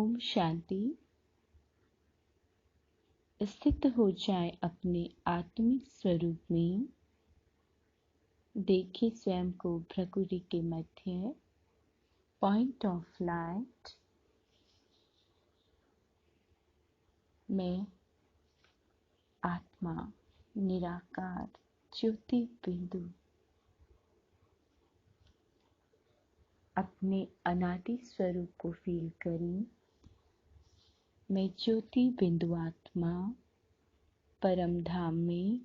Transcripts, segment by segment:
ओम शांति। स्थित हो जाए अपने आत्मिक स्वरूप में। देखिए स्वयं को प्रकृति के मध्य, पॉइंट ऑफ लाइट में आत्मा, निराकार ज्योति बिंदु। अपने अनादि स्वरूप को फील करें। मैं ज्योति बिंदु आत्मा परम धाम में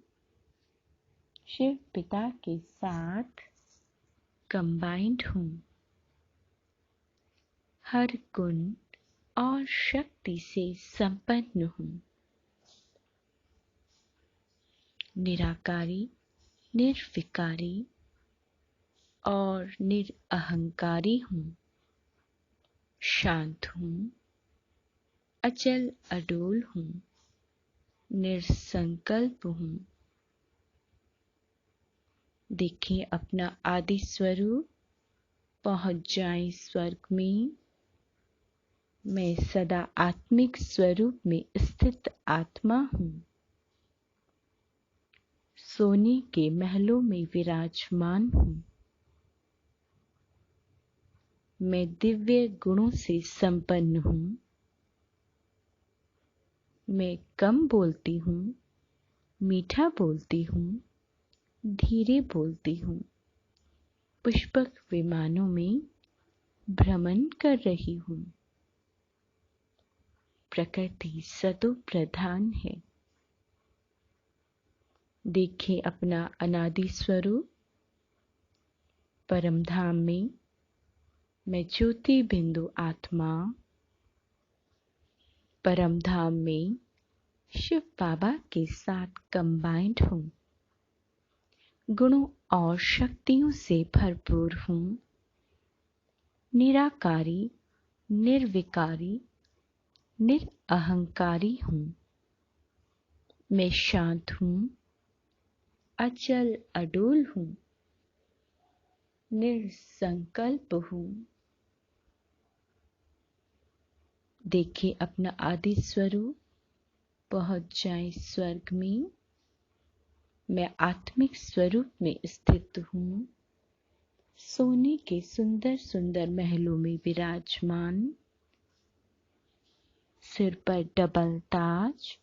शिव पिता के साथ कंबाइंड हूँ। हर गुण और शक्ति से संपन्न हूँ। निराकारी, निर्विकारी और निरअहंकारी हूँ। शांत हूँ, अचल अडोल हूँ, निसंकल्प हूँ। देखिए अपना आदि स्वरूप। पहुँच जाएं स्वर्ग में। मैं सदा आत्मिक स्वरूप में स्थित आत्मा हूँ। सोने के महलों में विराजमान हूँ। मैं दिव्य गुणों से संपन्न हूँ। मैं कम बोलती हूँ, मीठा बोलती हूँ, धीरे बोलती हूँ। पुष्पक विमानों में भ्रमण कर रही हूँ। प्रकृति सतो प्रधान है। देखिए अपना अनादि स्वरूप। परम धाम में मैं ज्योति बिंदु आत्मा परम धाम में शिव बाबा के साथ कंबाइंड हूँ। गुणों और शक्तियों से भरपूर हूँ। निराकारी, निर्विकारी, निरअहंकारी हूँ। मैं शांत हूँ, अचल अडोल हूँ, निसंकल्प हूँ। देखिए अपना आदि स्वरूप। पहुँच जाए स्वर्ग में। मैं आत्मिक स्वरूप में स्थित हूँ। सोने के सुंदर सुंदर महलों में विराजमान। सिर पर डबल ताज।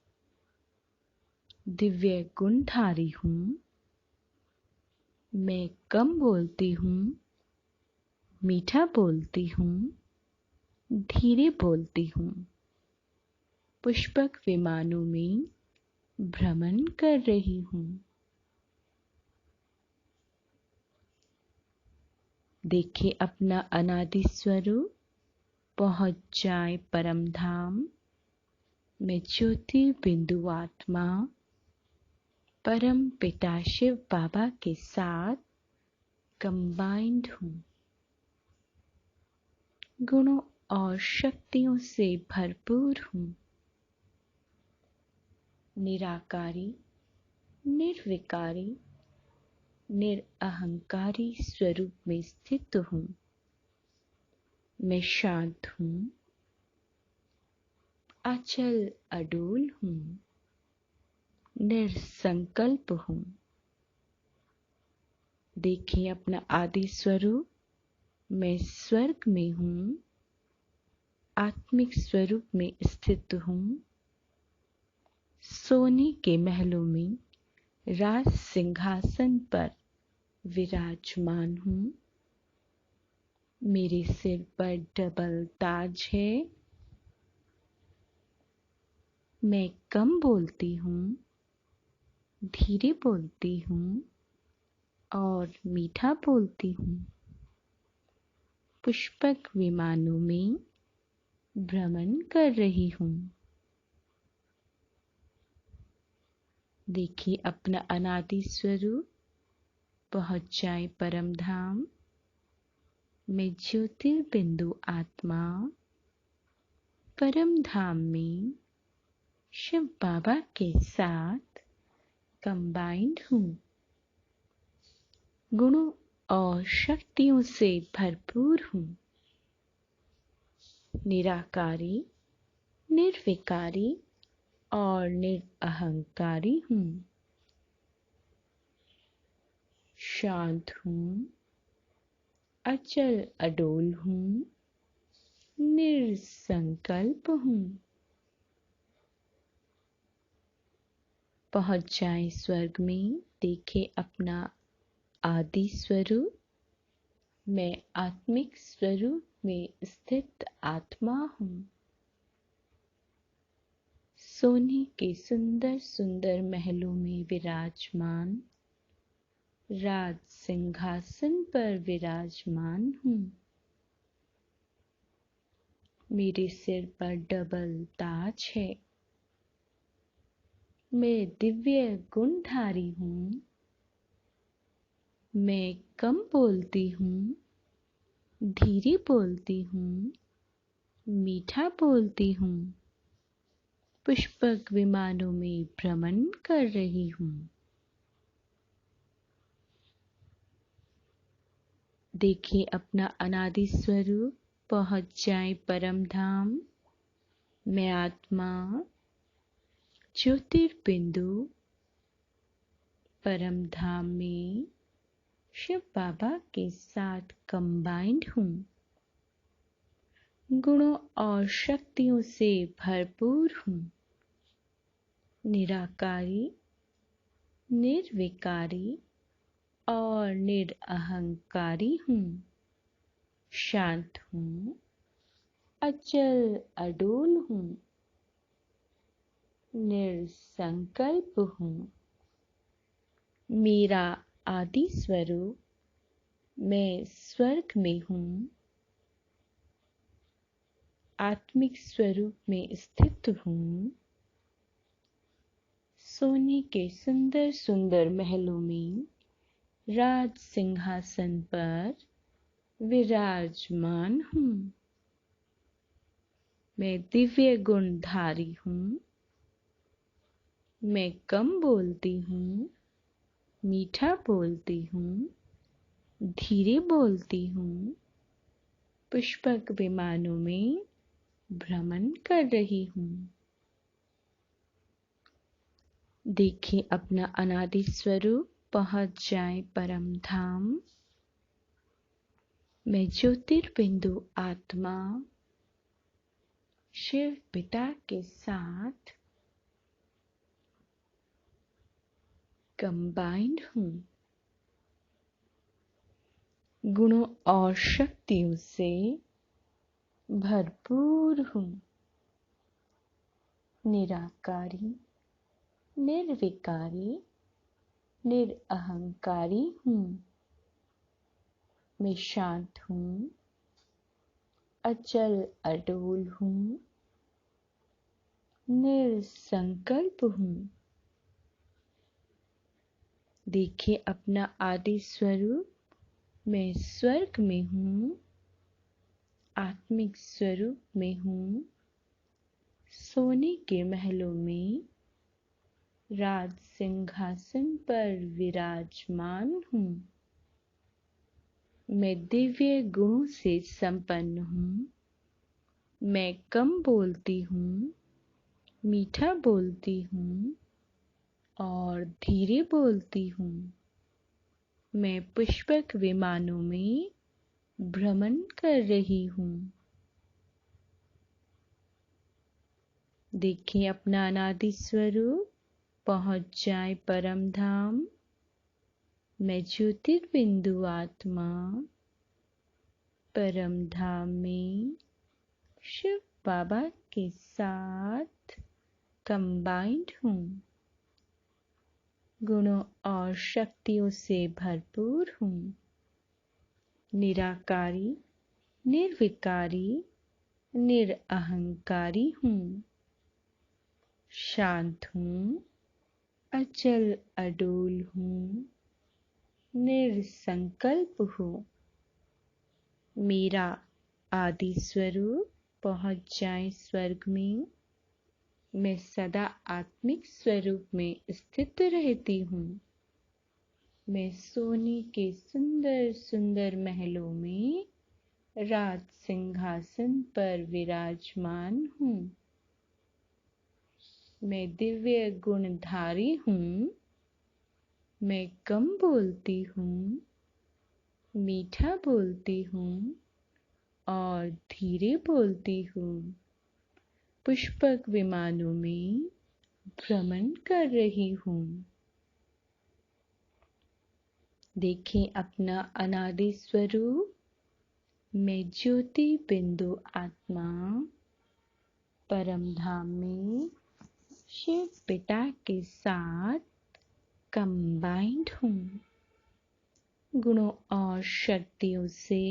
दिव्य गुणधारी हूँ। मैं कम बोलती हूँ, मीठा बोलती हूँ, धीरे बोलती हूँ। पुष्पक विमानों में भ्रमण कर रही हूँ। देखिए अपना अनादि स्वरूप। पहुँच जाए परम धाम। मैं ज्योति बिंदु आत्मा परम पिता शिव बाबा के साथ कंबाइंड हूँ। गुणों और शक्तियों से भरपूर हूँ। निराकारी, निर्विकारी, निरअहंकारी स्वरूप में स्थित हूँ। मैं शांत हूँ, अचल अडोल हूँ, निसंकल्प हूँ। देखिए अपना आदि स्वरूप। मैं स्वर्ग में हूँ। आत्मिक स्वरूप में स्थित हूँ। सोने के महलों में राज सिंहासन पर विराजमान हूँ। मेरे सिर पर डबल ताज है। मैं कम बोलती हूँ, धीरे बोलती हूँ और मीठा बोलती हूँ। पुष्पक विमानों में भ्रमण कर रही हूँ। देखिए अपना अनादि स्वरूप। पहुँच जाए परम धाम। मैं ज्योतिर्बिंदु आत्मा परम धाम में शिव बाबा के साथ कंबाइंड हूँ। गुणों और शक्तियों से भरपूर हूँ। निराकारी, निर्विकारी और निरअहंकारी हूँ। शांत हूँ, अचल अडोल हूँ, निर्संकल्प हूँ। पहुँच जाएं स्वर्ग में, देखे अपना आदि स्वरूप। मैं आत्मिक स्वरूप में स्थित आत्मा हूँ। सोने के सुंदर सुंदर महलों में विराजमान, राज सिंहासन पर विराजमान हूँ। मेरे सिर पर डबल ताज है। मैं दिव्य गुणधारी हूँ। मैं कम बोलती हूँ, धीरे बोलती हूँ, मीठा बोलती हूँ। पुष्पक विमानों में भ्रमण कर रही हूँ। देखिए अपना अनादि स्वरूप, पहुँच जाए परम धाम। मैं आत्मा ज्योतिर्बिंदु परम धाम में शिव बाबा के साथ कंबाइंड हूँ। गुणों और शक्तियों से भरपूर हूँ। निराकारी, निर्विकारी और निरअहंकारी हूँ। शांत हूँ, अचल अडोल हूँ, निर्संकल्प हूँ। मेरा आदि स्वरूप, मैं स्वर्ग में हूँ। आत्मिक स्वरूप में स्थित हूँ। सोने के सुंदर सुंदर महलों में राज सिंहासन पर विराजमान हूँ। मैं दिव्य गुणधारी हूँ। मैं कम बोलती हूँ, मीठा बोलती हूँ, धीरे बोलती हूँ। पुष्पक विमानों में भ्रमण कर रही हूँ। देखिए अपना अनादि स्वरूप, पहुँच जाए परम धाम। मैं ज्योतिर्बिंदु आत्मा शिव पिता के साथ कंबाइंड हूँ। गुणों और शक्तियों से भरपूर हूँ। निराकारी, निर्विकारी, निरअहंकारी हूँ। मैं शांत हूँ, अचल अडोल हूँ, निर्संकल्प हूँ। देखिए अपना आदि स्वरूप, मैं स्वर्ग में हूँ। आत्मिक स्वरूप में हूँ। सोने के महलों में राज सिंहासन पर विराजमान हूँ। मैं दिव्य गुणों से संपन्न हूँ। मैं कम बोलती हूँ, मीठा बोलती हूँ और धीरे बोलती हूँ। मैं पुष्पक विमानों में भ्रमण कर रही हूँ। देखिए अपना अनादि स्वरूप, पहुँच जाए परम धाम। मैं ज्योतिर्बिंदु आत्मा परम धाम में शिव बाबा के साथ कंबाइंड हूँ। गुणों और शक्तियों से भरपूर हूँ। निराकारी, निर्विकारी, निरअहंकारी हूँ। शांत हूँ, अचल अडोल हूँ, निर्संकल्प हूँ। मेरा आदि स्वरूप, पहुँच जाए स्वर्ग में। मैं सदा आत्मिक स्वरूप में स्थित रहती हूँ। मैं सोने के सुंदर सुंदर महलों में राज सिंहासन पर विराजमान हूँ। मैं दिव्य गुणधारी हूँ। मैं कम बोलती हूँ, मीठा बोलती हूँ और धीरे बोलती हूँ। पुष्पक विमानों में भ्रमण कर रही हूँ। देखें अपना अनादि स्वरूप। मैं ज्योति बिंदु आत्मा परम धाम में शिव पिता के साथ कंबाइंड हूँ। गुणों और शक्तियों से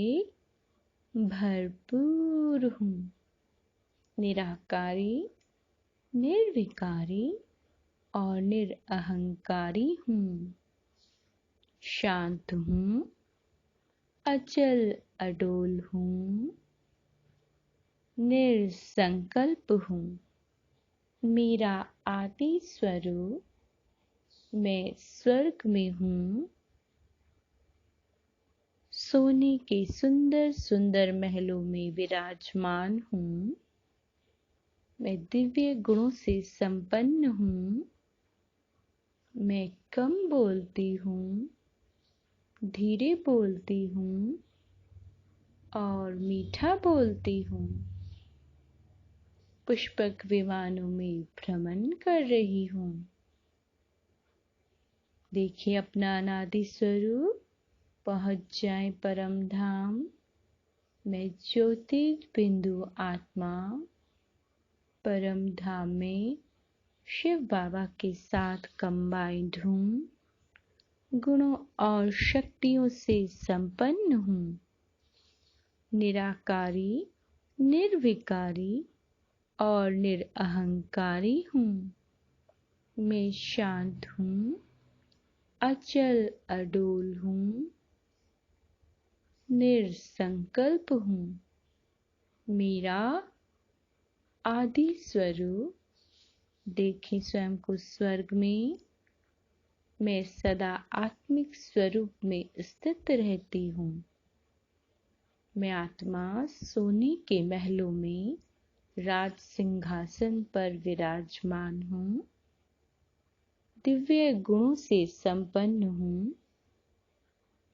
भरपूर हूँ। निराकारी, निर्विकारी और निरअहंकारी हूँ। शांत हूँ, अचल अडोल हूँ, निर्संकल्प हूँ। मेरा आदि स्वरूप मैं स्वर्ग में हूँ। सोने के सुंदर सुंदर महलों में विराजमान हूँ। मैं दिव्य गुणों से संपन्न हूँ। मैं कम बोलती हूँ, धीरे बोलती हूँ और मीठा बोलती हूँ। पुष्पक विमानों में भ्रमण कर रही हूँ। देखिए अपना अनादि स्वरूप। पहुँच जाए परम धाम। मैं ज्योति बिंदु आत्मा परम धाम में शिव बाबा के साथ कंबाइंड हूँ। गुणों और शक्तियों से संपन्न हूँ। निराकारी, निर्विकारी और निरअहंकारी हूँ। मैं शांत हूँ, अचल अडोल हूँ, निर्संकल्प हूँ। मेरा आदि स्वरूप। देखें स्वयं को स्वर्ग में। मैं सदा आत्मिक स्वरूप में स्थित रहती हूँ। मैं आत्मा सोने के महलों में राज सिंहासन पर विराजमान हूँ। दिव्य गुणों से संपन्न हूँ।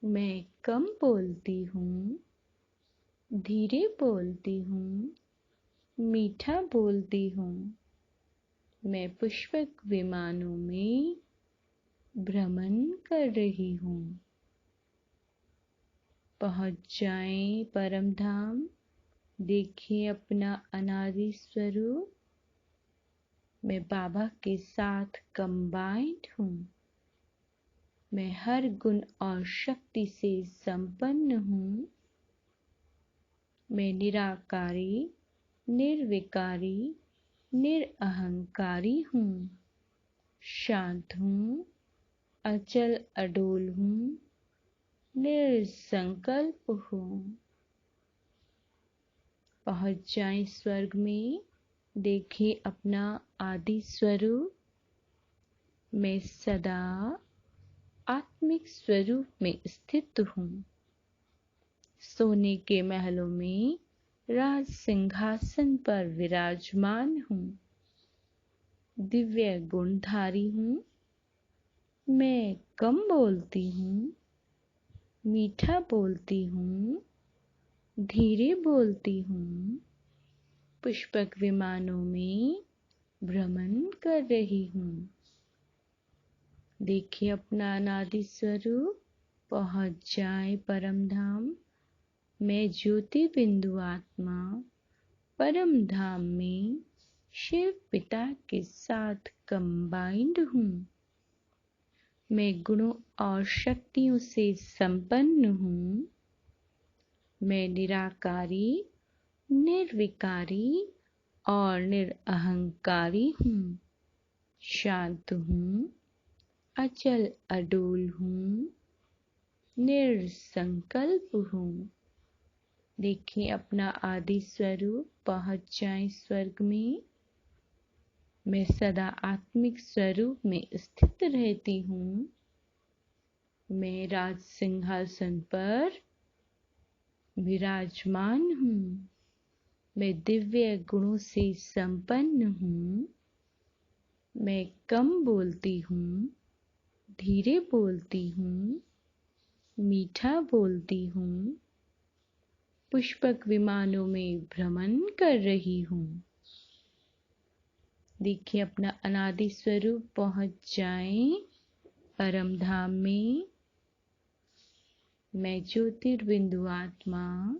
मैं कम बोलती हूँ, धीरे बोलती हूँ, मीठा बोलती हूँ। मैं पुष्पक विमानों में भ्रमण कर रही हूँ। पहुँच जाएं परम धाम। देखिए अपना अनादि स्वरूप। मैं बाबा के साथ कंबाइंड हूँ। मैं हर गुण और शक्ति से संपन्न हूँ। मैं निराकारी, निर्विकारी, निरअहंकारी हूँ। शांत हूँ, अचल अडोल हूँ, निर्संकल्प हूँ। पहुँच जाएं स्वर्ग में। देखिए अपना आदि स्वरूप। मैं सदा आत्मिक स्वरूप में स्थित हूँ। सोने के महलों में राज सिंहासन पर विराजमान हूँ। दिव्य गुणधारी हूँ। मैं कम बोलती हूँ, मीठा बोलती हूँ, धीरे बोलती हूँ। पुष्पक विमानों में भ्रमण कर रही हूँ। देखिए अपना अनादि स्वरूप। पहुँच जाए परम धाम। मैं ज्योति बिंदु आत्मा परम धाम में शिव पिता के साथ कंबाइंड हूँ। मैं गुणों और शक्तियों से संपन्न हूँ। मैं निराकारी, निर्विकारी और निरअहंकारी हूँ। शांत हूँ, अचल अडोल हूँ, निर्संकल्प हूँ। देखिए अपना आदि स्वरूप। पहुँच जाएं स्वर्ग में। मैं सदा आत्मिक स्वरूप में स्थित रहती हूँ। मैं राज सिंहासन पर विराजमान हूँ। मैं दिव्य गुणों से संपन्न हूँ। मैं कम बोलती हूँ, धीरे बोलती हूँ, मीठा बोलती हूँ। पुष्पक विमानों में भ्रमण कर रही हूँ। देखिए अपना अनादि स्वरूप पहुँच जाएं परम धाम में। मैं ज्योतिर्बिंदु आत्मा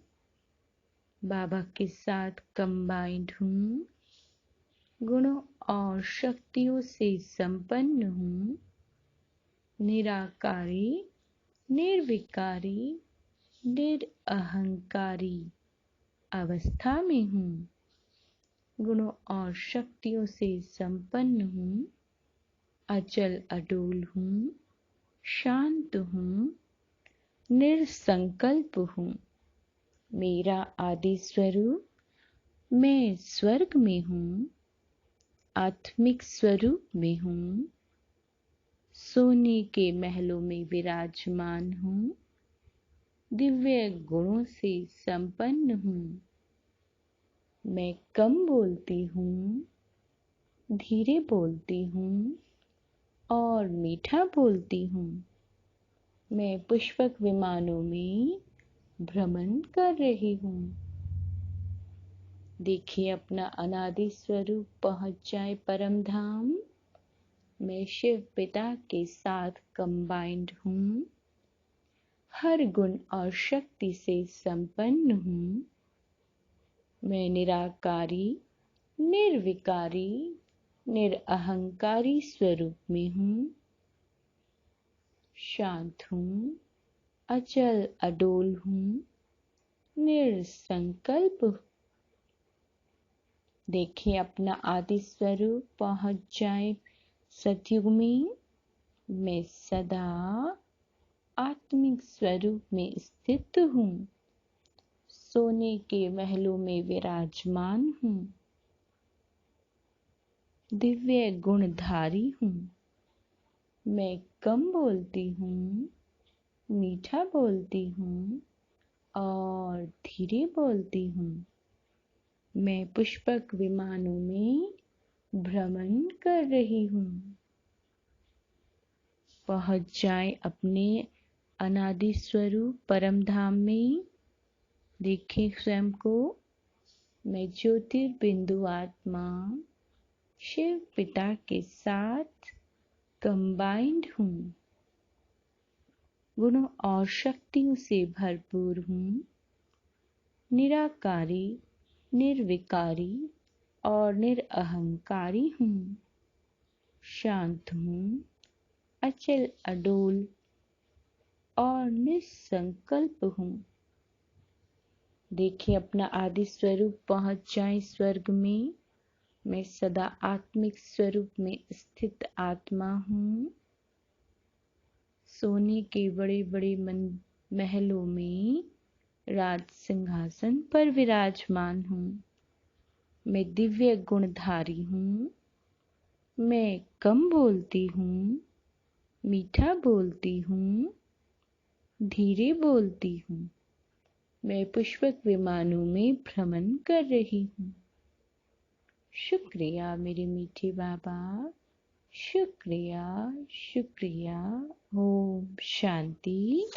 बाबा के साथ कंबाइंड हूँ। गुणों और शक्तियों से संपन्न हूँ। निराकारी, निर्विकारी, निरअहंकारी अवस्था में हूँ। गुणों और शक्तियों से संपन्न हूँ। अचल अडोल हूँ। शांत हूँ। निरसंकल्प हूँ। मेरा आदि स्वरूप मैं स्वर्ग में हूँ। आत्मिक स्वरूप में हूँ। सोने के महलों में विराजमान हूँ। दिव्य गुणों से संपन्न हूँ। मैं कम बोलती हूँ, धीरे बोलती हूँ और मीठा बोलती हूँ। मैं पुष्पक विमानों में भ्रमण कर रही हूँ। देखिए अपना अनादि स्वरूप पहुँच जाए परम धाम। मैं शिव पिता के साथ कंबाइंड हूँ। हर गुण और शक्ति से संपन्न हूँ। मैं निराकारी, निर्विकारी, निरअहंकारी स्वरूप में हूँ। शांत हूँ। अचल अडोल हूँ। निरसंकल्प। देखिए अपना आदि स्वरूप पहुँच जाए सतयुग में। मैं सदा आत्मिक स्वरूप में स्थित हूँ। सोने के महलों में विराजमान हूँ। दिव्य गुणधारी हूँ। मैं कम बोलती हूँ, मीठा बोलती हूँ और धीरे बोलती हूँ। मैं पुष्पक विमानों में भ्रमण कर रही हूँ। पहुँच जाए अपने अनादि स्वरूप परम धाम में। देखिए स्वयं को। मैं ज्योतिर्बिंदु आत्मा शिव पिता के साथ कंबाइंड हूँ। गुणों और शक्तियों से भरपूर हूँ। निराकारी, निर्विकारी और निरअहंकारी हूँ। शांत हूँ। अचल अडोल और निसंकल्प हूँ। देखिए अपना आदि स्वरूप पहुँच जाए स्वर्ग में। मैं सदा आत्मिक स्वरूप में स्थित आत्मा हूँ। सोने के बड़े बड़े महलों में राज सिंहासन पर विराजमान हूँ। मैं दिव्य गुणधारी हूँ। मैं कम बोलती हूँ, मीठा बोलती हूँ, धीरे बोलती हूँ। मैं पुष्पक विमानों में भ्रमण कर रही हूँ। शुक्रिया मेरे मीठे बाबा। शुक्रिया, शुक्रिया। ओम शांति।